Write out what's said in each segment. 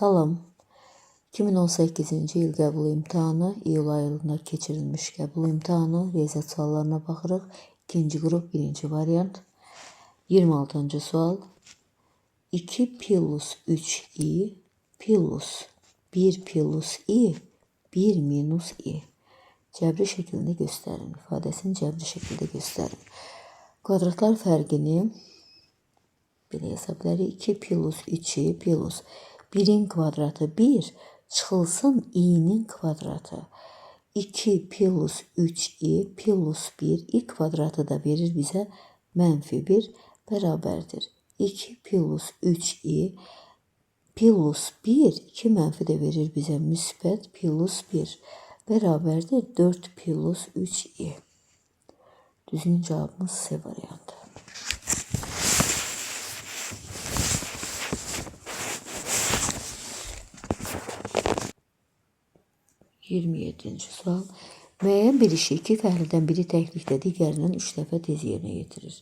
Salam. 2018-ci il qəbul imtahanı iyul ayında keçirilmiş qəbul imtahanı riyaziyyat suallarına baxırıq. İkinci qrup, birinci variant. 26-cı sual. 2 plus 3i plus 1 plus i 1 minus i. Cəbri şəklində göstərin. İfadəsini cəbri şəkildə göstərin. Kvadratlar fərqini belə hesabları 2 plus 3i plus 1'in kvadratı 1 çıxılsın i'nin kvadratı. 2 plus 3i plus 1 i kvadratı da verir bizə -1 bərabərdir. 2 plus 3i plus 1 2 mənfi də verir bizə müsbət plus 1 bərabərdir 4 plus 3i. Düzgün cavabımız C variantı. 27-ci sual. Müəyyən bir işi iki fəhldən biri təklikdə, digərindən 3 dəfə tez yerinə yetirir.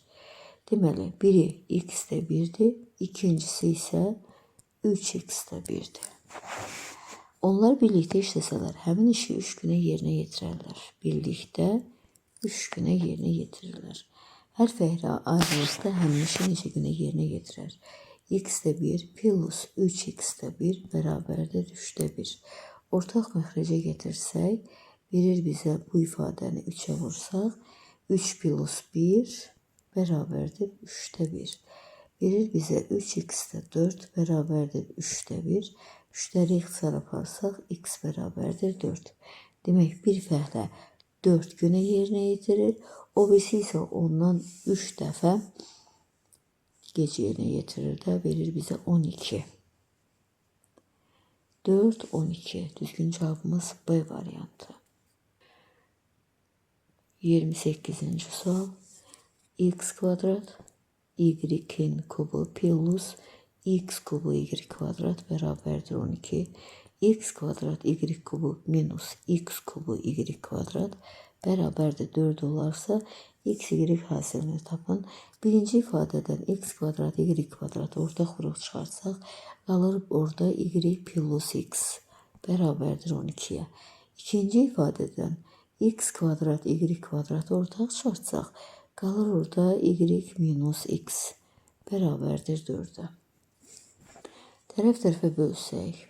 Deməli, biri x-də 1-dir, ikincisi isə 3x-də 1-dir. Onlar birlikdə işləsələr, həmin işi 3 günə yerinə yetirərlər. Birlikdə 3 günə yerinə yetirirlər. Hər fəhlə ayrılıqda həmin işi neçə günə yerinə yetirər? X-də 1 plus 3x-də 1 bərabərdir 3-də 1. Ortaq məxrəcə getirsək, verir bizə bu ifadəni 3'ə vursaq, 3 plus 1 bərabərdir 3'də 1. Verir bizə 3x-də 4 bərabərdir 3'də 1. 3'ləri ixtisar aparsaq, x bərabərdir 4. Demək, bir fəhlə 4 günə yerinə yetirir, o birisi isə ondan 3 dəfə gec yerinə yetirir də, verir bizə 12. 4, 12. Düzgün cevabımız B variantı. 28-ci sual. X kvadrat y'in kubu plus x kubu y kvadrat bərabərdir 12. X kvadrat y kubu minus x kubu y kvadrat bərabərdir 4 olarsa, x, y hasilini tapın. Birinci ifadədən x kvadrat, y kvadrat ortaq vuruq çıxarsaq, qalır orada y plus x bərabərdir 12'ye. İkinci ifadədən x kvadrat, y kvadrat ortaq çıxarsaq, qalır orada y minus x bərabərdir 4'e. Tərəf-tərəfə bölsək,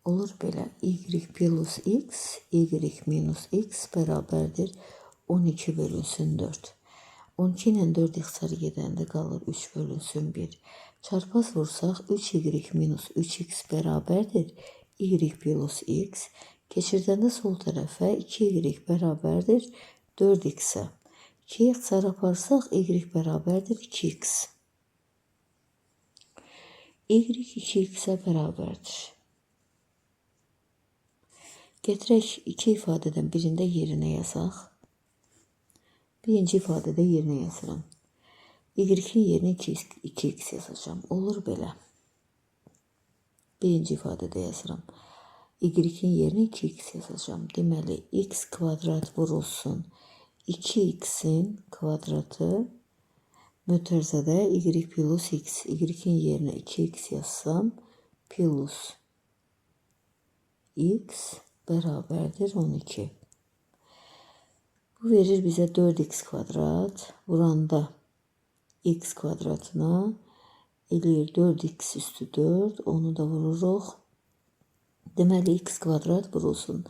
olur belə y plus x, y minus x bərabərdir 12 bölünsün 4. 12 ilə 4 ixtisar gedəndə qalır 3 bölünsün 1. Çarpaz vursaq 3y minus 3x bərabərdir y plus x. Keçirdəndə sol tərəfə 2y bərabərdir 4x-ə. 2'yi ixtisar aparsaq y bərabərdir 2x. Y 2x'ə bərabərdir. Getirək iki ifadədən birində yerinə yazaq. Birinci ifadədə yerinə yazıram. Y-in yerinə 2x yazacağım. Olur belə. Birinci ifadədə yazıram. Y-in yerinə 2x yazacağım. Deməli, x kvadrat vurulsun 2x'in kvadratı mötərizədə y plus x. Y-in yerinə 2x yazsam plus x bərabərdir 12. Bu verir bizə 4x kvadrat. Vuranda x kvadratına eləyir 4x üstü 4. Onu da vururuq. Deməli, x kvadrat vurulsun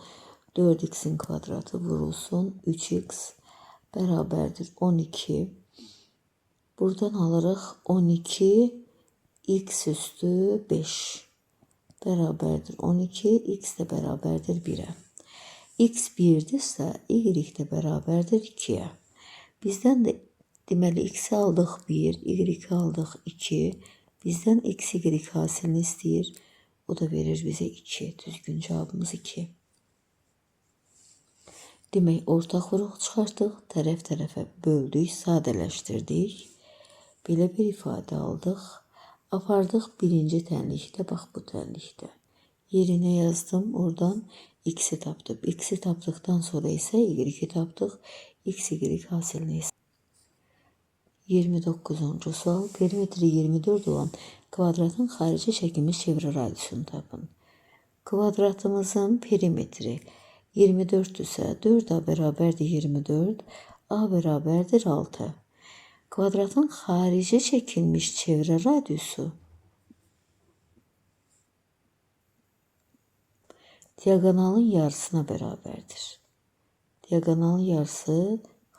4x'in kvadratı vurulsun 3x bərabərdir 12. Buradan alırıq 12 x üstü 5 bərabərdir 12. X də bərabərdir 1'ə. X 1'dirsə, y də bərabərdir 2'yə. Bizdən də deməli x'i aldıq 1, y aldıq 2. Bizdən x, y hasilini istəyir. O da verir bizə 2. Düzgün cavabımız 2. Demək, ortaq vuruq çıxartdıq. Tərəf-tərəfə böldük, sadələşdirdik. Belə bir ifadə aldıq. Apardıq birinci tənlikdə, bax bu tənlikdə. Yerinə yazdım, oradan x'i tapdım. X'i tapdıqdan sonra isə y tapdıq. X, y hasilini 29-cu sual. Perimetri 24 olan kvadratın xarici çəkilmiş çevrə radiusunu tapın. Kvadratımızın perimetri 24-dürsə, 4A bərabərdir 24, A bərabərdir 6. Kvadratın xarici çəkilmiş çevrə radiusu diagonalın yarısına bərabərdir. Diagonalın yarısı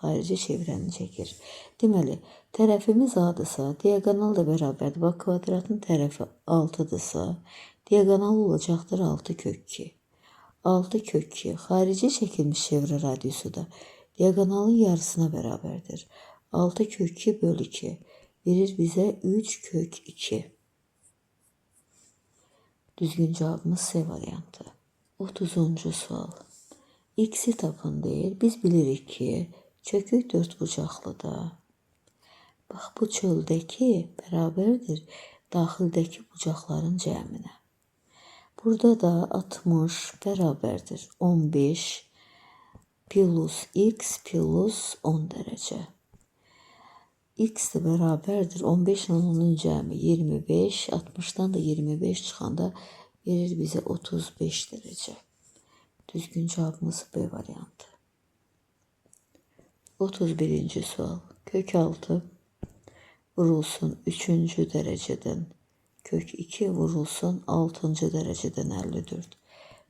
xarici çevrəni çəkir. Deməli, tərəfimiz A-dırsa, diagonal da bərabərdir. Bax, kvadratın tərəfi 6-dırsa, diagonal olacaqdır 6 kök 2. 6 kök 2 xarici çəkilmiş çevrə radiusu da diagonalın yarısına bərabərdir. 6 kök 2 bölü 2 verir bizə 3 kök 2. Düzgün cavabımız C variantı. 30-cu sual. X-i tapın deyir. Biz bilirik ki, çökük dörtbucaqlıdır. Bax, bu çöldəki bərabərdir daxildəki bucaqların cəminə. Burada da 60 bərabərdir 15 plus x plus 10 dərəcə. X də bərabərdir 15 ilə onun cəmi 25, 60-dan da 25 çıxanda verir bizə 35 dərəcə. Düzgün cavabımız B variantı. 31-ci sual. Kök 6 vurulsun 3-cü dərəcədən kök 2 vurulsun 6-cı dərəcədən 54.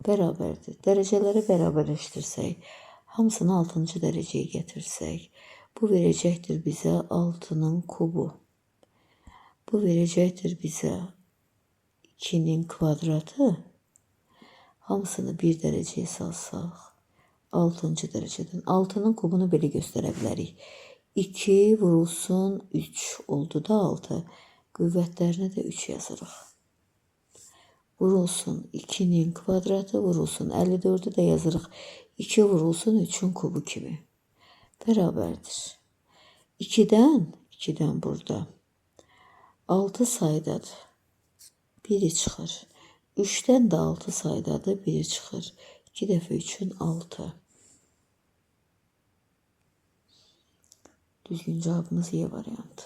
Bərabərdir. Dərəcələri bərabərləşdirsək, hamısını 6-cı dərəcəyə gətirsək, bu verəcəkdir bizə 6-nın kubu. Bu verəcəkdir bizə 2-nin kvadratı. Hamısını bir dərəcəyə salsaq, 6-cı dərəcədən 6-nın kubunu belə göstərə bilərik. 2 vurulsun 3 oldu da 6. Qüvvətlərinə də 3 yazırıq. Vurulsun 2-nin kvadratı vurulsun 54'ü də yazırıq. 2 vurulsun 3'ün kubu kimi. Bərabərdir. 2'dən burada 6 saydadır. 1'i çıxır. 3'dən də 6 saydadır. 1'i çıxır. 2 dəfə 3'ün 6. Düzgün cevabımız Y variantı.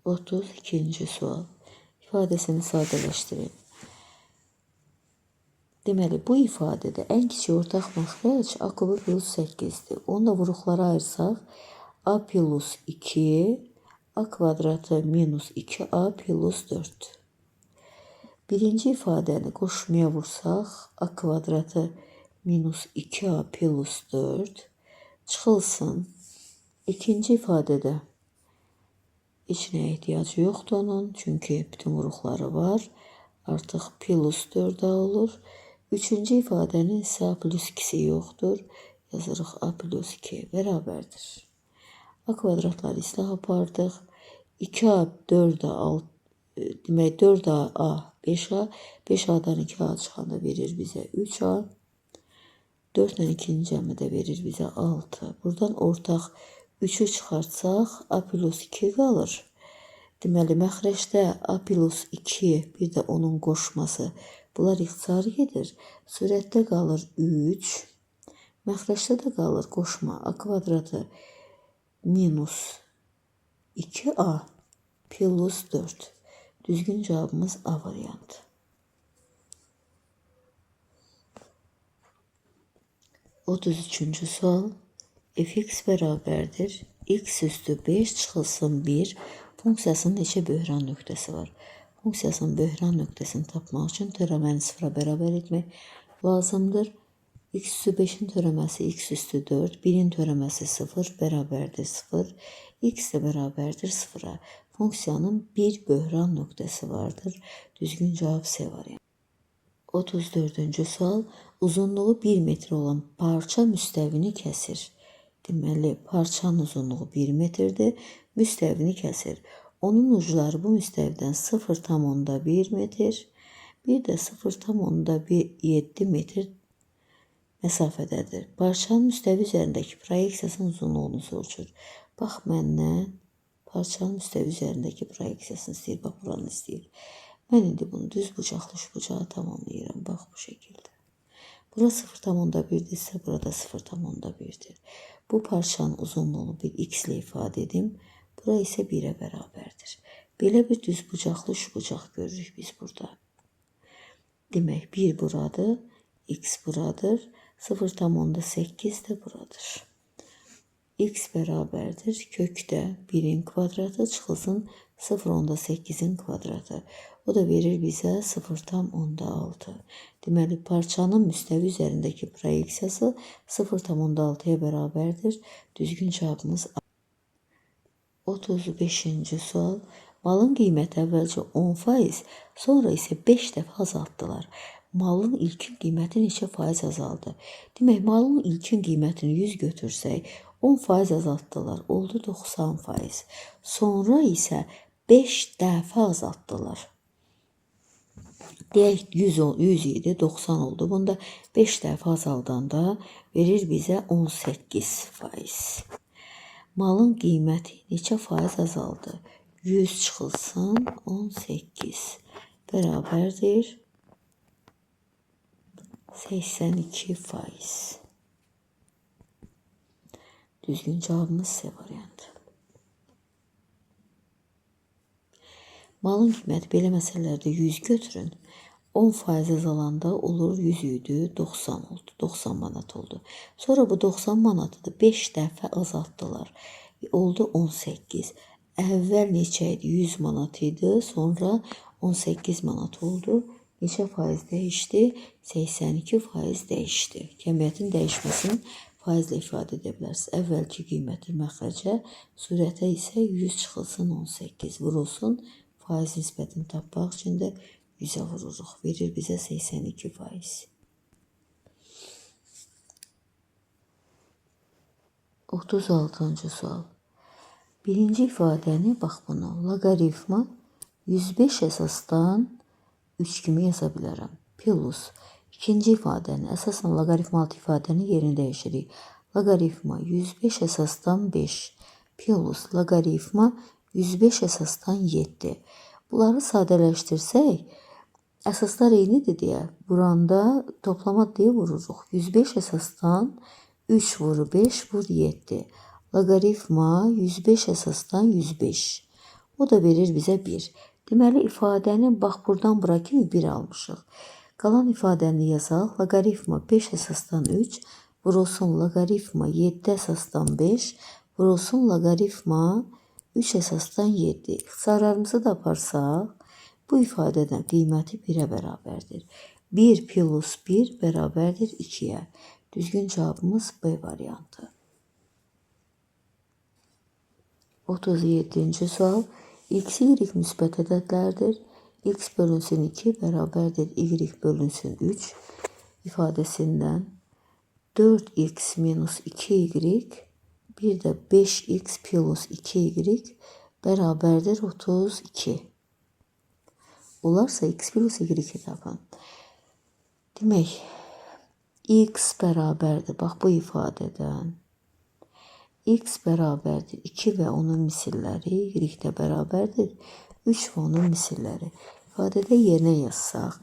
32. sual. İfadesini sadələşdirin. Deməli, bu ifadədə ən kiçik ortaq məxrəc A kubu plus 8'dir. Onu da vuruqlara ayırsaq, A plus 2, A kvadratı minus 2A plus 4. Birinci ifadəni qoşmaya vursaq, A kvadratı minus 2A plus 4 çıxılsın. İkinci ifadədə heç nəyə ehtiyacı yoxdur onun, çünki bütün vuruqları var. Artıq plus 4A olur. Üçüncü ifadənin isə A plus 2'si yoxdur. Yazırıq A plus 2 bərabərdir. A kvadratları islah apardıq. 2A, 4A, 6, demək 4A, 5A, 5A'dan 2A çıxanda verir bizə 3A. 4 ilə 2'nin cəmi də verir bizə 6. Buradan ortaq 3'ü çıxartsaq A plus 2 qalır. Deməli, məxrəcdə A plus 2, bir də onun qoşması. Bunlar ixtisar gedir. Surətdə qalır 3. Məxrəcdə də qalır qoşma. A kvadratı minus 2A plus 4. Düzgün cevabımız A variantı. Otuz sual. Fx bərabərdir. X üstü 5 çıxılsın 1 funksiyasının neçə böhran nöqtəsi var? Funksiyasının böhran nöqtəsini tapmaq üçün törəməni sıfıra bərabər etmək lazımdır. X üstü 5'in törəməsi x üstü 4, 1'in törəməsi 0 bərabərdir 0, x də bərabərdir 0'a. Funksiyanın bir böhran nöqtəsi vardır. Düzgün cavab C variantı. 34. sual. Uzunluğu 1 metr olan parça müstəvini kəsir. Deməli, parçanın uzunluğu 1 metrdir, müstəvini kəsir. Onun ucları bu müstəvidən 0,1 metr, bir də 0,7 metr məsafədədir. Parçanın müstəvi üzərindəki proyeksiyasının uzunluğunu soruşur. Bax, məndən parçanın müstəvi üzərindəki proyeksiyasını istəyir, bax, buranı istəyir. Mən indi bunu düz bucaqlı şu bucağı tamamlayıram, bax, bu şəkildə. Bura 0,1'dirsə, burada 0,1'dir. Bu parçanın uzunluğunu bir x ile ifade edim. Bura ise 1'e bərabərdir. Belə bir düz bucaqlı üçbucaq görürük biz burada. Demek 1 buradır, x buradır, 0,8 de buradır. X bərabərdir kökdə 1'in kvadratı çıxılsın 0,8'in kvadratı. O da verir bizə 0,6. Deməli parçanın müstəvi üzərindəki proyeksiyası 0,6'ya bərabərdir. Düzgün cavabımız 35-ci sual. Malın qiyməti əvvəlcə 10%, sonra isə 5 dəfə azaltdılar. Malın ilkin qiyməti neçə faiz azaldı? Demək, malın ilkin qiymətini 100 götürsək, 10% azaltdılar, oldu 90%. Sonra isə 5 dəfə azaltdılar. Deyək 100 idi, 90 oldu. Bunda 5 dəfə azaldanda verir bizə 18%. Malın qiyməti neçə faiz azaldı? 100 çıxılsın 18 bərabərdir 82%. Düzgün cavabımız C variantı. Malın qiyməti belə məsələlərdə 100 götürün. 10% azalanda olur 100 idi, 90 oldu. 90 manat oldu. Sonra bu 90 manatı da 5 dəfə azaltdılar. Oldu 18. Əvvəl neçə idi? 100 manat idi. Sonra 18 manat oldu. Neçə faiz dəyişdi? 82% dəyişdi. Kəmiyyətin dəyişməsini faizlə ifadə edə bilərsiniz. Əvvəlki qiyməti məxrəcə, surətə isə 100 çıxılsın 18 vurulsun. Faiz nisbətini tapmaq üçün də 100'ə vururuq. Verir bizə 82%. 36-cı sual. Birinci ifadəni, bax bunu, loqaritma 105 əsasdan 3 kimi yaza bilərəm. Plus, ikinci ifadəni, əsasən loqaritma altı ifadəni yerini dəyişirik. Loqaritma 105 əsasdan 5 plus loqaritma 105 əsasdan 7. Bunları sadələşdirsək, əsaslar eynidir deyə, buranda toplama deyə vururuq. 105 əsasdan 3 vur 5 vur 7. Loqaritma 105 əsasdan 105. O da verir bizə 1. Deməli, ifadəni bax buradan bura kimi 1 almışıq. Qalan ifadəni yazaq. Loqaritma 5 əsasdan 3 vurulsun loqaritma 7 əsasdan 5 vurulsun loqaritma 3 əsasdan 7. İxtisarlarımızı da aparsaq, bu ifadədən qiyməti 1'ə bərabərdir. 1 plus 1 bərabərdir 2'yə. Düzgün cavabımız B variantı. 37-ci sual. X, Y müsbət ədədlərdir. X bölünsün 2 bərabərdir Y bölünsün 3 ifadəsindən 4x minus 2y bir də 5x plus 2y bərabərdir 32. Olarsa x plus y tapın. Demək, x bərabərdir, bax bu ifadədən x bərabərdir 2 və onun misilləri, y də bərabərdir 3 və onun misilləri. İfadədə yerinə yazsaq,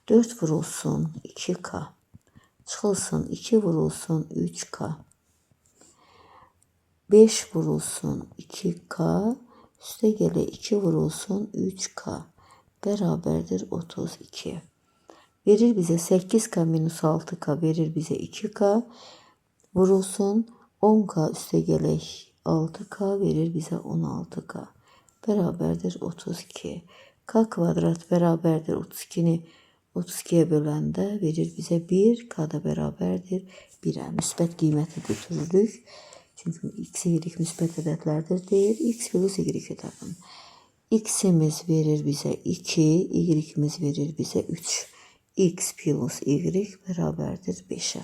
4 vurulsun 2k, çıxılsın 2 vurulsun 3k, 5 vurulsun 2k, üstə gələ 2 vurulsun 3k, bərabərdir 32. Verir bizə 8k minus 6k verir bizə 2k, vurulsun 10k üstə gələk 6k verir bizə 16k. Bərabərdir 32. K kvadrat bərabərdir 32'ni 32'ye böləndə verir bizə 1. K da bərabərdir 1'ə. Müsbət qiyməti götürürük. Çünki x, y müsbət ədədlərdir deyir. X plus y tapın. X'imiz verir bizə 2. Y'imiz verir bizə 3. X plus y bərabərdir 5'ə.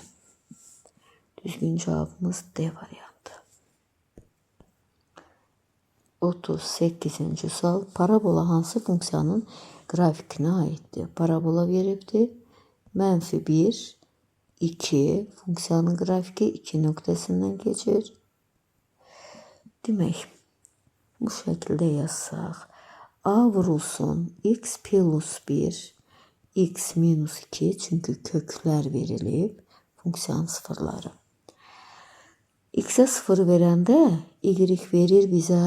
Düzgün cevabımız D variantı. 38-ci sual. Parabola hansı funksiyanın grafikinə aiddir? Parabola veribdir. -1, 2 funksiyanın grafiki 2 nöqtəsindən keçir. Demək, bu şəkildə yazsaq. A vurulsun x plus 1, x minus 2 çünki köklər verilib funksiyanın sıfırları. X-ə 0 verəndə y verir bizə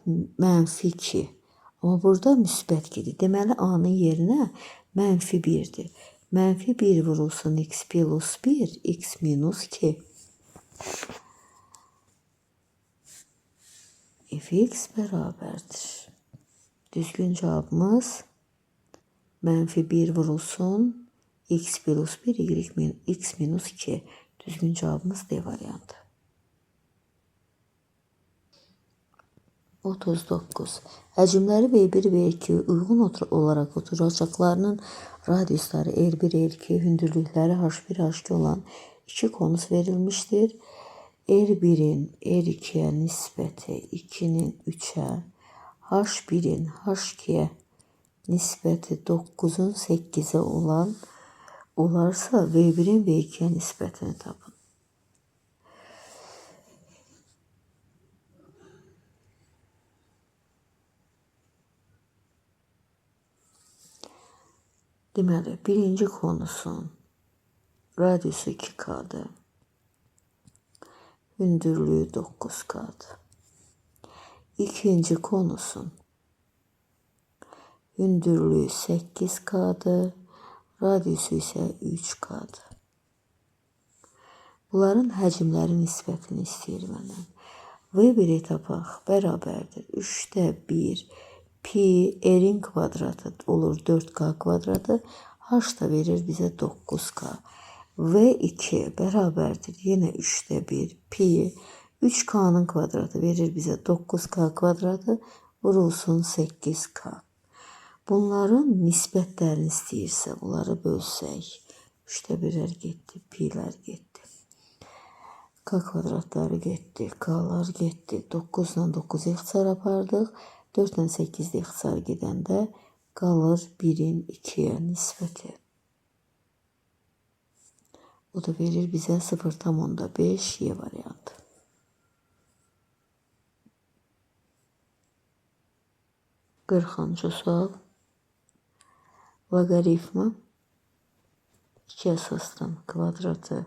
-2. Amma burada müsbət gedir. Deməli, A-nın yerinə -1-dir. -1 vurulsun x plus 1, x minus 2. Fx bərabərdir. Düzgün cavabımız -1 vurulsun x plus 1, x minus 2. Düzgün cavabımız D variantı. 39. Həcmləri V1 və V2 uyğun olaraq oturacaqlarının radiusları L1, L2, hündürlükləri H1, H2 olan iki konus verilmişdir. L1-in L2-yə nisbəti 2-nin 3-ə, H1-in H2-yə nisbəti 9-un 8-ə olarsa V1-in V2-yə nisbətini tapın. Deməli, birinci konusun radiusu 2K'dır. Hündürlüğü 9K'dır. İkinci konusun hündürlüğü 8K'dır. Radiusu isə 3K'dır. Bunların həcmləri nisbətini istəyir məndən. V1-i tapaq bərabərdir. 3'də 1 pi r-in kvadratı olur 4K kvadratı. H da verir bizə 9K. V2 bərabərdir. Yenə 3'də 1 pi 3K'nın kvadratı verir bizə 9K kvadratı vurulsun 8K. Bunların nisbətlərini istəyirsə bunları bölsək. 3'də 1'lər getdi, pi'lər getdi. K kvadratları getdi, K'lar getdi. 9 ilə 9 ixtisar apardıq. 4 ilə 8 ixtisar gedəndə qalır 1'in 2'yə nisbəti. O da verir bizə 0,5 Y variantı. Qırxıncı sual. Loqaritmi 2 əsasdan kvadratı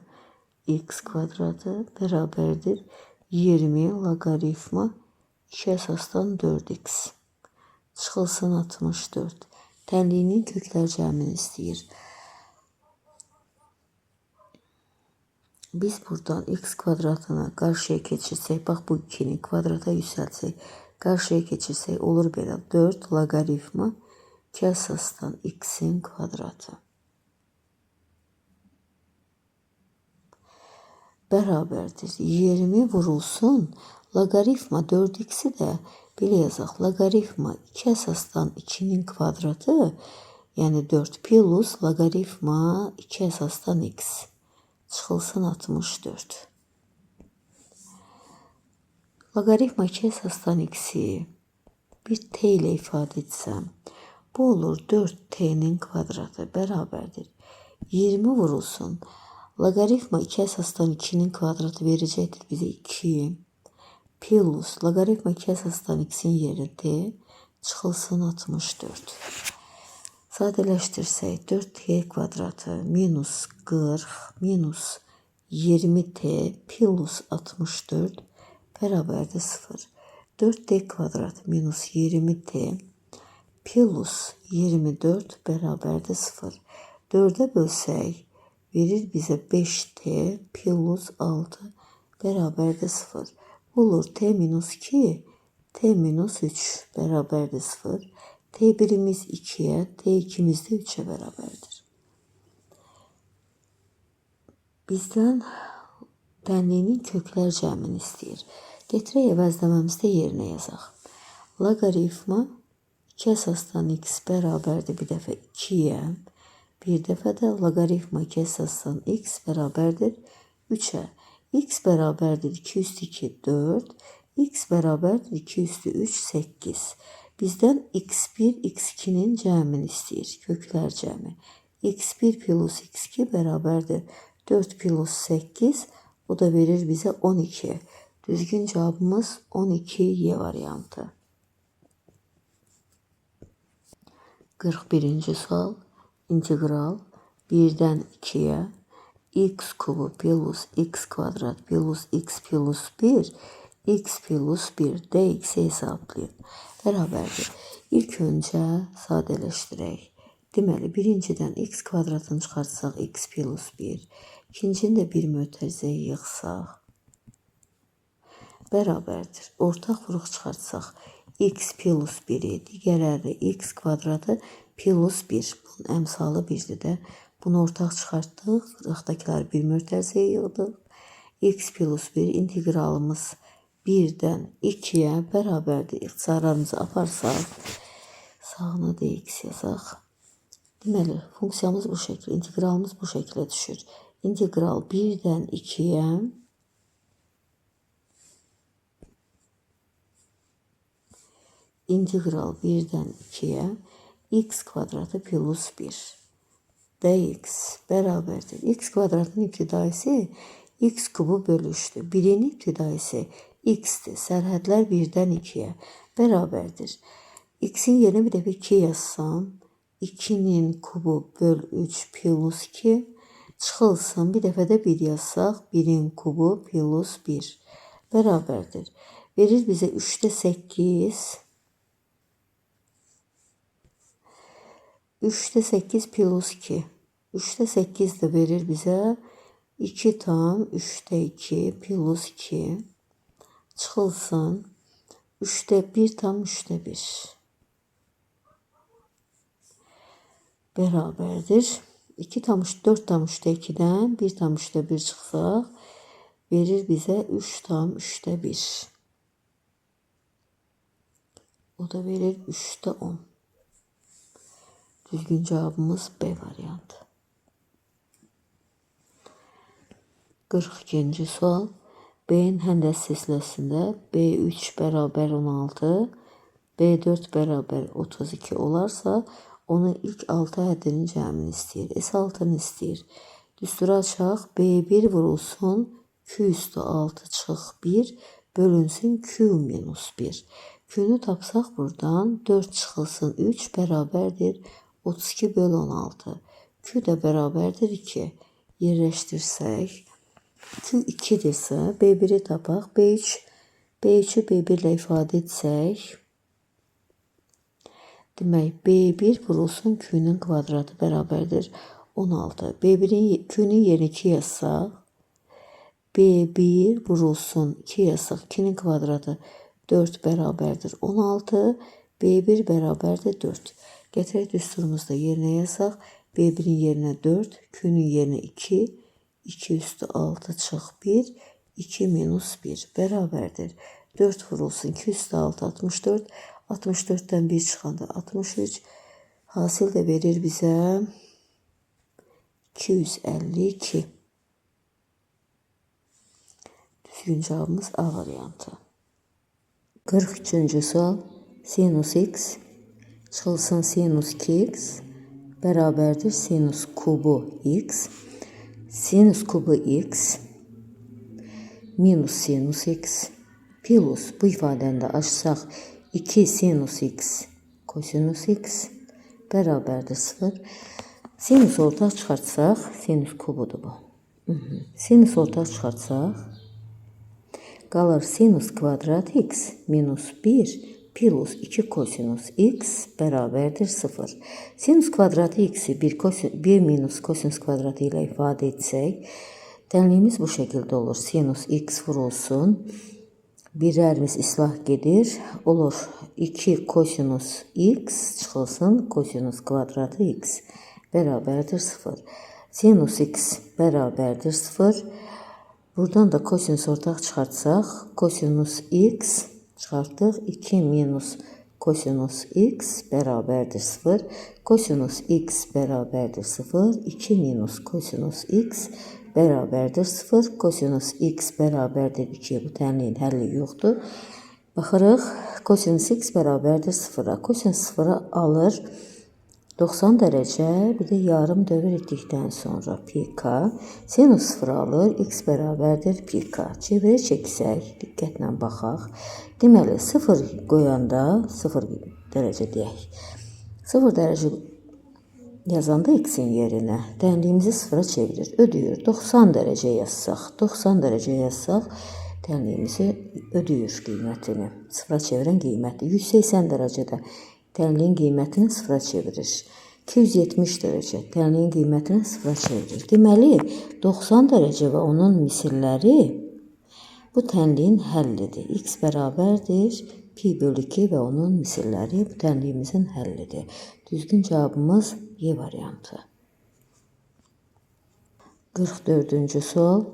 x kvadratı bərabərdir 20 loqaritmi 2 əsasdan 4x. Çıxılsın 64. Tənliyinin köklər cəmini istəyir. Biz buradan x kvadratını qarşıya keçirsək, bax bu 2'ni kvadrata yüksəlsək, qarşıya keçirsək olur belə 4 loqaritmi 2 əsasdan x'in kvadratı. Bərabərdir 20 vurulsun loqaritma 4x'i də belə yazaq. Loqaritma 2 əsasdan 2'nin kvadratı, yəni 4 plus loqaritma 2 əsasdan x. Çıxılsın 64. Loqaritma 2 əsasdan x'i bir t ilə ifadə etsəm, bu olur 4t'nin kvadratı bərabərdir 20 vurulsun. Loqaritma 2 əsasdan 2'nin kvadratı verəcəkdir bizə 2 plus loqaritma 2 əsasdan x'in yeri t çıxılsın 64. Sadələşdirsək 4t kvadratı minus 40 minus 20t plus 64 bərabərdir 0. 4t kvadratı minus 20t plus 24 bərabərdir 0. 4'ə bölsək verir bizə 5t plus 6 bərabərdir 0. Olur t minus 2, t minus 3 bərabərdir 0. T1'imiz 2'yə, T2'miz də 3'ə bərabərdir. Bizdən tənliyinin köklər cəmini istəyir. Gətirək əvəzləməmizdə yerinə yazaq. Loqaritma 2 əsasdan x bərabərdir bir dəfə 2'yə. Bir dəfə də loqaritma 2 əsasdan x bərabərdir 3'ə. X bərabərdir 2 üstü 2, 4. X bərabərdir 2 üstü 3, 8. Bizdən x1, x2'nin cəmini istəyir. Köklər cəmi. x1 plus x2 bərabərdir 4 plus 8. O da verir bizə 12. Düzgün cavabımız 12Y variantı. 41. sual. İntegral 1'dən 2'yə x kubu plus x kvadrat plus x plus 1 x plus 1 dx hesablayın. Bərabərdir. İlk öncə sadələşdirək. Deməli, birincidən x kvadratını çıxartsaq x plus 1. İkincini də bir mötərizəyə yığsaq. Bərabərdir. Ortaq vuruq çıxartsaq x plus 1'i, digərləri x kvadratı plus 1. Bunun əmsalı 1'dir də. Bunu ortaq çıxartdıq. Qıraqdakiləri bir mötərizəyə yığdıq. X plus 1 integralımız 1'dən 2'yə bərabərdir. İxtisarlarımızı aparsaq, sağına da x yazaq. Deməli, funksiyamız bu şəkildə, integralımız bu şəkildə düşür. İntegral 1'dən 2'yə integral 1'dən 2'yə x kvadratı plus 1 dx bərabərdir. X kvadratın ibtidaisi x kubu bölüşdü. 1'in ibtidaisi x'dir. Sərhədlər 1'dən 2'yə bərabərdir. X'in yerinə bir dəfə 2 yazsam, 2'nin kubu böl 3 plus 2 çıxılsın. Bir dəfə də 1 yazsaq, 1'in kubu plus 1 bərabərdir. Verir bizə 3'də 8 3'də 8 plus 2. 3'də 8 de verir bize 2 tam 3'də 2 plus 2 çıxılsın. 3'də 1 tam 3'də 1 bərabərdir. 2 tam 4 tam 3'də 2'dən 1 tam 3'də 1 çıxsaq verir bize 3 tam 3'də 1. O da verir 3'də 10. Düzgün cevabımız B variantı. 42. sual. B'nin həndəs silsiləsində B3 bərabər 16, B4 bərabər 32 olarsa, onun ilk 6 ədədinin cəmini istəyir. S6'ını istəyir. Düsturu açaq. B1 vurulsun. Q üstü 6 çıx 1 bölünsün Q minus 1. Q'nu tapsaq buradan 4 çıxılsın 3 bərabərdir 32 böl 16. Q da bərabərdir 2. Yerləşdirsək. Q 2'dirsə B1'i tapaq. B3'ü B1 ilə ifadə etsək. Demək B1 vurulsun Q'nun kvadratı bərabərdir 16. Q'nun yerinə 2 yazsaq. B1 vurulsun 2 yazsaq. 2'nin kvadratı 4 bərabərdir 16. B1 bərabərdir 4. Gətirək düsturumuzda yerinə yazsaq. B1'in yerinə 4. Q'nun yerinə 2. 2 üstü 6 çıx 1. 2 minus 1 bərabərdir. 4 vurulsun 2 üstü 6 64. 64'ten 1 çıxanda 63. Hasil də verir bizə 252. Düzgün cevabımız A variantı. 43. sual. Sinus x çıxılsın sinus 2x bərabərdir sinus kubu x. Sinus kubu x minus sinus x plus bu ifadəni də açsaq 2 sinus x kosinus x bərabərdir 0. Sinus ortaq çıxartsaq, sinus kubudur bu. Sinus ortaq çıxartsaq qalır sinus kvadrat x minus 1 plus 2 kosinus x bərabərdir 0. Sinus kvadratı x'i 1 minus kosinus kvadratı ilə ifadə etsək, dənliyimiz bu şəkildə olur. Sinus x vurulsun. Birlərimiz islah gedir. Olur 2 kosinus x çıxılsın kosinus kvadratı x bərabərdir 0. Sinus x bərabərdir 0. Buradan da kosinus ortaq çıxartsaq, kosinus x çıxartdıq. 2 minus kosinus x bərabərdir 0. Kosinus x bərabərdir 0. 2 minus kosinus x bərabərdir 0. Kosinus x bərabərdir 2. Bu tənliyin həlli yoxdur. Baxırıq. Kosinus x bərabərdir 0'a. Kosinus 0'a alır 90 dərəcə, bir də yarım dövr etdikdən sonra pk. Sinus 0 alır, x bərabərdir pk. Çevirə çəksək, diqqətlə baxaq. Deməli, 0 qoyanda 0 dərəcə deyək. 0 dərəcə yazanda x'in yerinə dənliyimizi sıfıra çevirir. Ödəyir. 90 dərəcə yazsaq, 90 dərəcə yazsaq dənliyimizi ödəyir qiymətini. Sıfıra çevirən qiyməti. 180 dərəcədə dənliyin qiymətini sıfıra çevirir. 270 dərəcə dənliyin qiymətini sıfıra çevirir. Deməli, 90 dərəcə və onun misilləri bu tənliyin həllidir. X bərabərdir pi bölü 2 və onun misilləri bu tənliyimizin həllidir. Düzgün cavabımız Y variantı. 44-cü sual.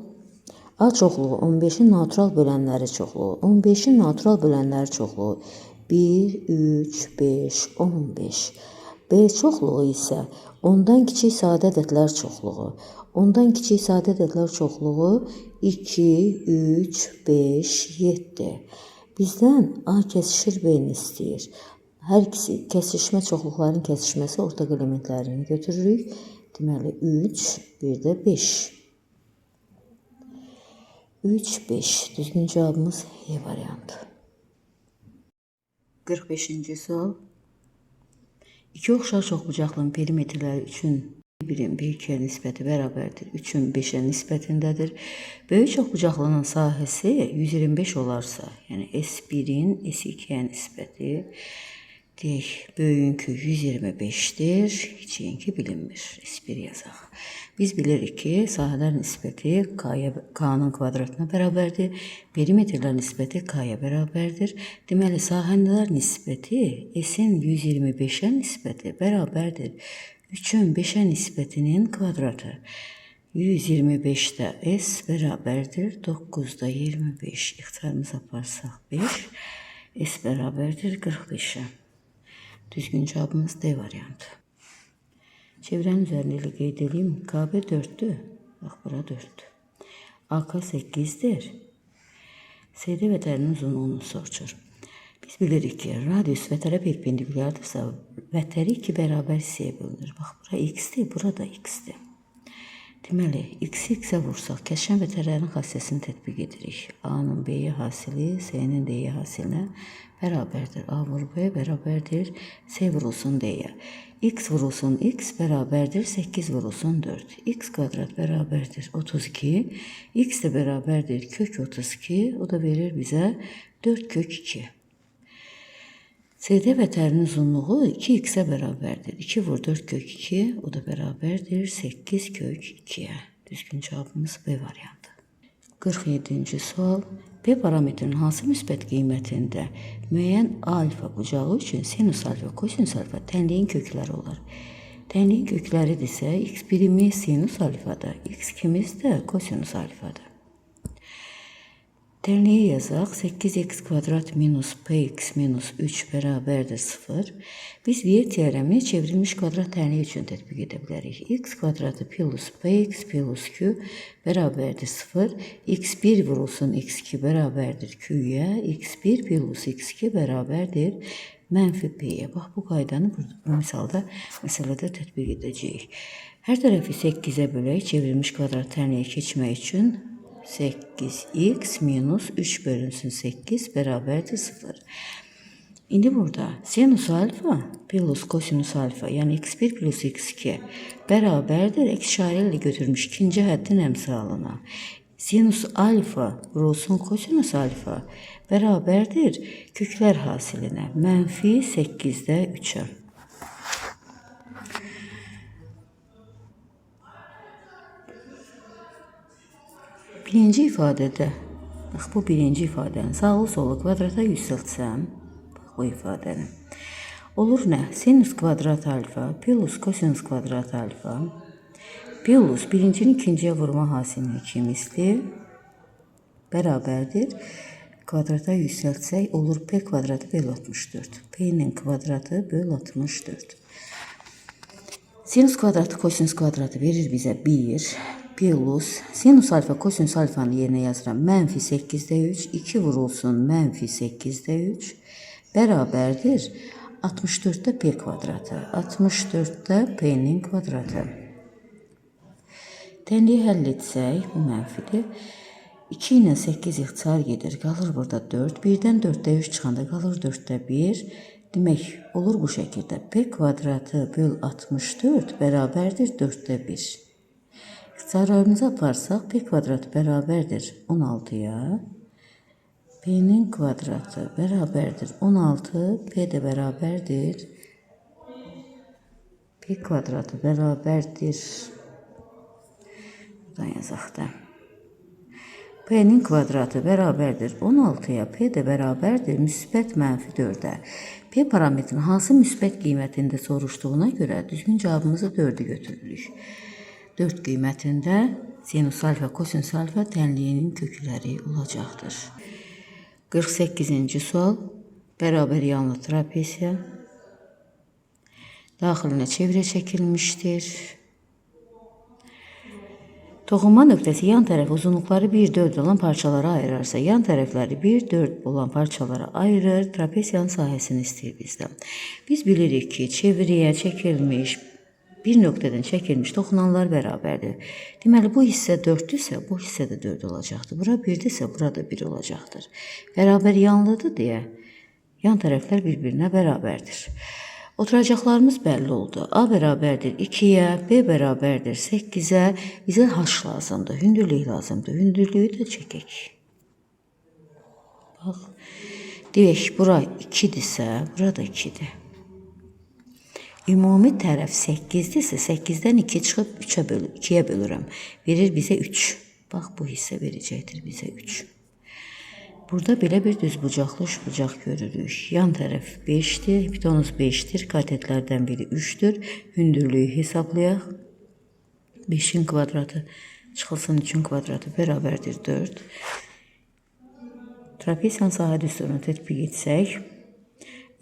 A çoxluğu 15'in natural bölənləri çoxluğu. 15'in natural bölənləri çoxluğu 1, 3, 5, 15. B çoxluğu isə ondan kiçik sadə ədədlər çoxluğu. Ondan kiçik sadə ədədlər çoxluğu 2, 3, 5, 7. Bizdən A kəsişir B-ni istəyir. Hər ikisi kəsişmə çoxluqların kəsişməsi ortaq elementlərini götürürük. Deməli 3, bir də 5. 3, 5. Düzgün cavabımız Y variantı. 45-ci sual. İki oxşar çoxbucaqlının perimetrləri üçün birin B2-yə nisbəti bərabərdir. 3-ün 5-ə nisbətindədir. Böyük çoxbucaqlının sahəsi 125 olarsa, yəni S1-in S2-yə nisbəti deyək, böyüyünkü 125'dir, kiçiyinki bilinmir. S1 yazaq. Biz bilirik ki, sahələr nisbəti K'nın kvadratına bərabərdir. Perimetrlər nisbəti K'ya bərabərdir. Deməli, sahələr nisbəti S'in 125'ə nisbəti bərabərdir. 3'ün 5'ə nisbətinin kvadratı. 125'də S bərabərdir. 9'da 25. İxtisarımızı aparsaq 5. S bərabərdir 45'ə. Düzgün cevabımız D variantı. Çevrənin üzərində ilə qeyd edeyim. KB 4'dür. Bax, bura 4'dür. AK 8'dir. CD vətərinin uzunluğunu soruşur. Biz bilirik ki, radius vətərə perpendikulyardırsa, vətəri 2 bərabər hissəyə bölünür. Bax, bura X-dir, bura da X-dir. Deməli, X-i X-ə vursaq, kəsişən vətərlərin xassəsini tətbiq edirik. A-nın B-yə hasili, C-nin D-yə hasilinə bərabərdir. A vur B bərabərdir, C vurulsun D-yə. X vurulsun X bərabərdir, 8 vurulsun 4. X kvadrat bərabərdir 32. X də bərabərdir kök 32. O da verir bizə 4 kök 2. CD vətərinin uzunluğu 2x'ə bərabərdir. 2 vur 4 kök 2, o da bərabərdir 8 kök 2'yə. Düzgün cavabımız B variantı. 47-ci sual. B parametrinin hansı müsbət qiymətində müəyyən alfa bucağı üçün sinus alfa, kosinus alfa tənliyin kökləri olar. Tənliyin kökləridirsə, x birimi sinus alfada, x ikimiz də kosinus alfada. Tənliyi yazaq. 8x kvadrat minus px minus 3 bərabərdir 0. Biz Vier teoremini çevrilmiş kvadrat tənliyi üçün tətbiq edə bilərik. X kvadratı plus px plus q bərabərdir 0. x1 vurulsun x2 bərabərdir q'ya. x1 plus x2 bərabərdir mənfi p'yə. Bax, bu qaydanı bu misalda, məsələdə tətbiq edəcəyik. Hər tərəfi 8'ə bölək çevrilmiş kvadrat tənliyə keçmək üçün 8x minus 3 bölünsün 8 bərabərdir 0. İndi burada sinus alfa plus kosinus alfa, yəni x1 plus x2 bərabərdir x-işarə ilə götürmüş ikinci həddin əmsalına. Sinus alfa vurulsun kosinus alfa bərabərdir köklər hasilinə. Mənfi 8'də 3'ə. Birinci ifadədə, bax, bu birinci ifadənin sağlı solu kvadrata yüksəltsəm, bax, bu ifadəni. Olur nə? Sinus kvadrat alfa plus kosinus kvadrat alfa plus birincinin ikinciyə vurma hasilinin 2 misli bərabərdir. Kvadrata yüksəltsək olur p kvadratı böl 64. P'nin kvadratı böl 64. Sinus kvadratı kosinus kvadratı verir bizə 1. Plus sinus alfa kosinus alfanın yerinə yazıram. Mənfi 8'də 3. 2 vurulsun mənfi 8'də 3 bərabərdir 64'də p kvadratı. 64'də p'nin kvadratı. Tənliyi həll etsək, bu mənfidir. 2 ilə 8 ixtisar gedir. Qalır burada 4. 1'dən 4'də 3 çıxanda qalır 4'də 1. Demək, olur bu şəkildə. P kvadratı böl 64 bərabərdir 4də 1. İxtisarlarımızı aparsaq, P kvadratı bərabərdir 16-ya. P'nin kvadratı bərabərdir 16, P də bərabərdir. P kvadratı bərabərdir. Buradan yazaq da. P'nin kvadratı bərabərdir 16-ya, P də bərabərdir müsbət mənfi 4-ə. P parametrin hansı müsbət qiymətində soruşduğuna görə düzgün cavabımızı 4'ü götürürük. 4 qiymətində sinus alfa, kosinus alfa tənliyinin kökləri olacaqdır. 48-ci sual. Bərabər yanlı trapesiya daxilinə çevrə çəkilmişdir. Toxunma nöqtəsi yan tərəf uzunluqları 1,4 olan parçalara ayırarsa, yan tərəfləri 1,4 olan parçalara ayırır, trapesiyanın sahəsini istəyir bizdən. Biz bilirik ki, çevrəyə çəkilmiş, bir nöqtədən çəkilmiş toxunanlar bərabərdir. Deməli, bu hissə 4-dürsə, bu hissə də 4 olacaqdır. Bura 1-dirsə, bura da 1 olacaqdır. Bərabər yanlıdır deyə, yan tərəflər bir-birinə bərabərdir. Oturacaqlarımız bəlli oldu. A bərabərdir 2-yə, B bərabərdir 8-ə, bizə H lazımdır, hündürlük lazımdır. Hündürlüyü də çəkək. Bax, deyək, bura 2-dirsə, bura da 2-dir. Ümumi tərəf 8-dirsə, 8-dən 2 çıxıb 2-yə bölürəm. Verir bizə 3. Bax, bu hissə verəcəkdir bizə 3. Burada belə bir düzbucaqlı üçbucaq görürük. Yan tərəf 5-dir, hipotenuz 5-dir, katetlərdən biri 3-dür. Hündürlüyü hesablayaq. 5-in kvadratı çıxılsın 3-ün kvadratı bərabərdir 4. Trapesiyanın sahə düsturunu tətbiq etsək,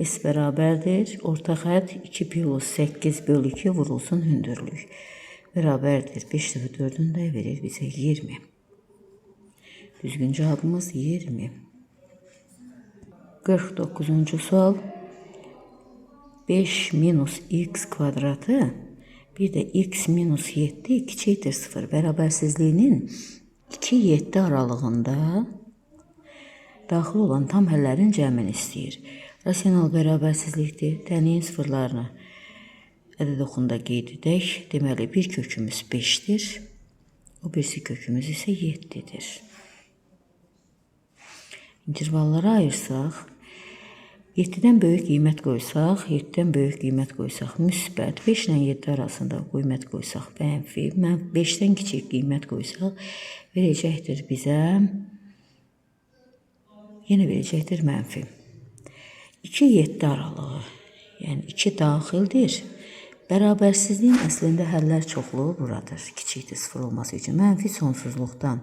S bərabərdir, orta xətt 2 plus 8 böl 2 vurulsun hündürlük. Bərabərdir 5 dəfə 4'ün də verir bizə 20. Düzgün cevabımız 20. 49-cu sual. 5 minus x kvadratı bir de x minus 7 kiçikdir 0 bərabərsizliyinin 2-7 aralığında daxil olan tam həllərin cəmini istəyir. Rasional bərabərsizlikdir. Tənliyin sıfırlarını ədəd oxunda qeyd edək. Deməli, bir kökümüz 5'dir. O birisi kökümüz isə 7'dir. İntervallara ayırsaq, 7'dən böyük qiymət qoysaq, 7'dən böyük qiymət qoysaq, müsbət, 5 ilə 7 arasında qiymət qoysaq, mənfi, 5'dən kiçik qiymət qoysaq, verəcəkdir bizə, yenə verəcəkdir mənfi. 2-7 aralığı, yəni 2 daxildir. Bərabərsizliyin əslində həllər çoxluğu buradır, kiçikdir 0 olması üçün. Mənfi sonsuzluqdan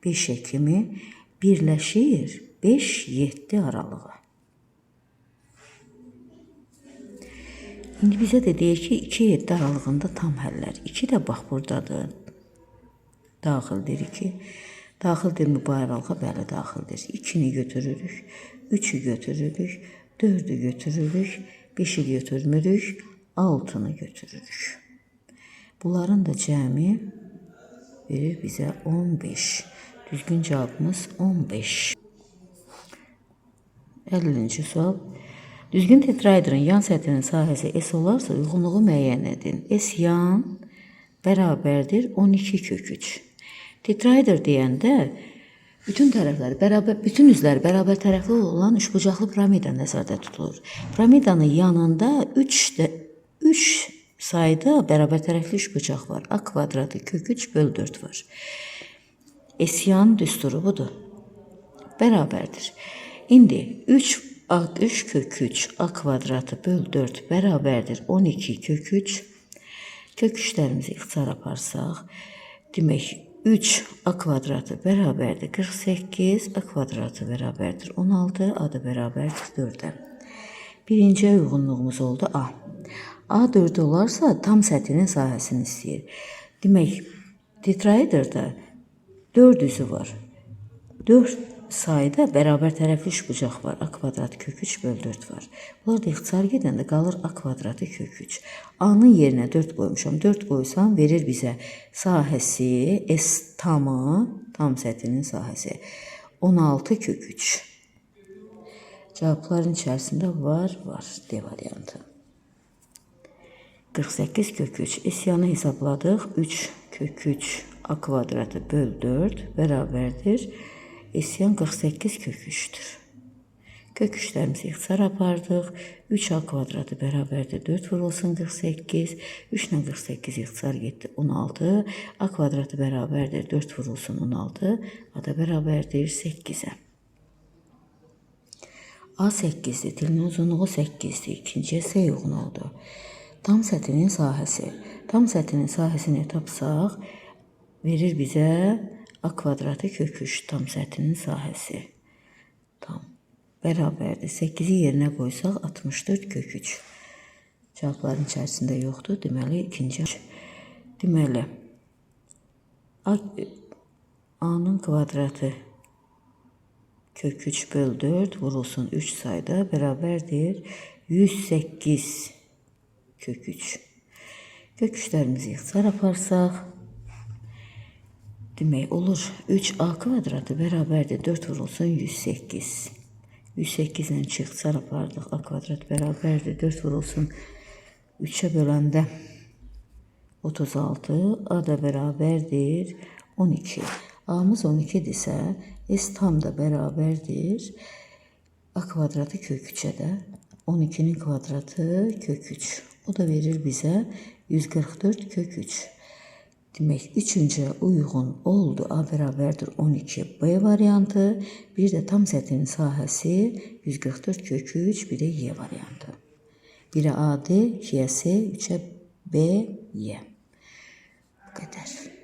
5'ə kimi birləşir 5-7 aralığı. İndi bizə də deyir ki, 2-7 aralığında tam həllər. 2 də bax buradadır. Daxildir 2. Daxildirmi bu aralığa? Bəli, daxildir. 2'ni götürürük, 3'ü götürürük, 4'ü götürürük, 5'i götürmürük, 6'nı götürürük. Bunların da cəmi verir bizə 15. Düzgün cevabımız 15. 50-ci sual. Düzgün tetraedrın yan səthinin sahəsi S olarsa uyğunluğu müəyyən edin. S yan bərabərdir 12 kök 3. Tetraedr deyəndə bütün tərəfləri bərabər, bütün üzləri bərabər tərəfli olan üçbucaqlı piramida nəzərdə tutulur. Piramidanın yanında 3 sayda bərabər tərəfli üçbucaq var. A kvadratı kök 3 böl 4 var. S yan düsturu budur. Bərabərdir. İndi 3 kök 3 a kvadratı böl 4 bərabərdir 12 kök 3. Kök 3'lərimizi ixtisar aparsaq, demək 3 a kvadratı bərabərdir 48, a kvadratı bərabərdir 16, a da bərabərdir 4'ə. Birinci uyğunluğumuz oldu A. A 4 olarsa tam səthinin sahəsini istəyir. Demək, tetraedrdə 4 üzü var. 4 sayda bərabər tərəfli üçbucaq var. A kvadratı kök 3 böl 4 var. Bunlar da ixtisar gedəndə qalır A kvadratı kök 3. A-nın yerinə 4 qoymuşam. 4 qoysam verir bizə sahəsi S tamı, tam səthinin sahəsi 16 kök 3. Cevapların içerisinde var. D variantı. 48 kök 3. İsyanı hesabladıq. 3 kök 3 a kvadratı böl 4 beraberdir. İsyan 48 kök 3'tür. Kök 3'lərimizi ixtisar apardıq. 3a kvadratı bərabərdir 4 vurulsun 48. 3 ilə 48 ixtisar getdi 16. A kvadratı bərabərdir 4 vurulsun 16. A da bərabərdir 8'ə. A 8'dir. Dilin uzunluğu 8'dir. İkinciyə S uyğun oldu. Tam səthinin sahəsi. Tam səthinin sahəsini tapsaq, verir bizə a kvadratı kök 3 tam səthinin sahəsi. Tam bərabərdir. 8'i yerinə qoysaq 64 kök 3. Cavabların içərisində yoxdur. Deməli, ikinci. Deməli, a-nın kvadratı kök 3 böl 4 vurulsun 3 sayda bərabərdir 108 kök 3. Kök 3'lərimizi ixtisar aparsaq, demək olur 3a kvadratı bərabərdir 4 vurulsun 108. 108 ilə ixtisar apardıq. A kvadrat bərabərdir 4 vurulsun 3'ə böləndə 36. A da bərabərdir 12. A'mız 12'dirsə, S tam da bərabərdir a kvadratı kök 3'ə də 12'nin kvadratı kök 3. O da verir bizə 144 kök 3. Demək, üçüncü uyğun oldu. A bərabərdir 12 B variantı. Bir də tam səthinin sahəsi 144 kök 3. Bir də Y variantı. 1'ə A D, 2'ə S, 3'ə B, Y. Bu qədər.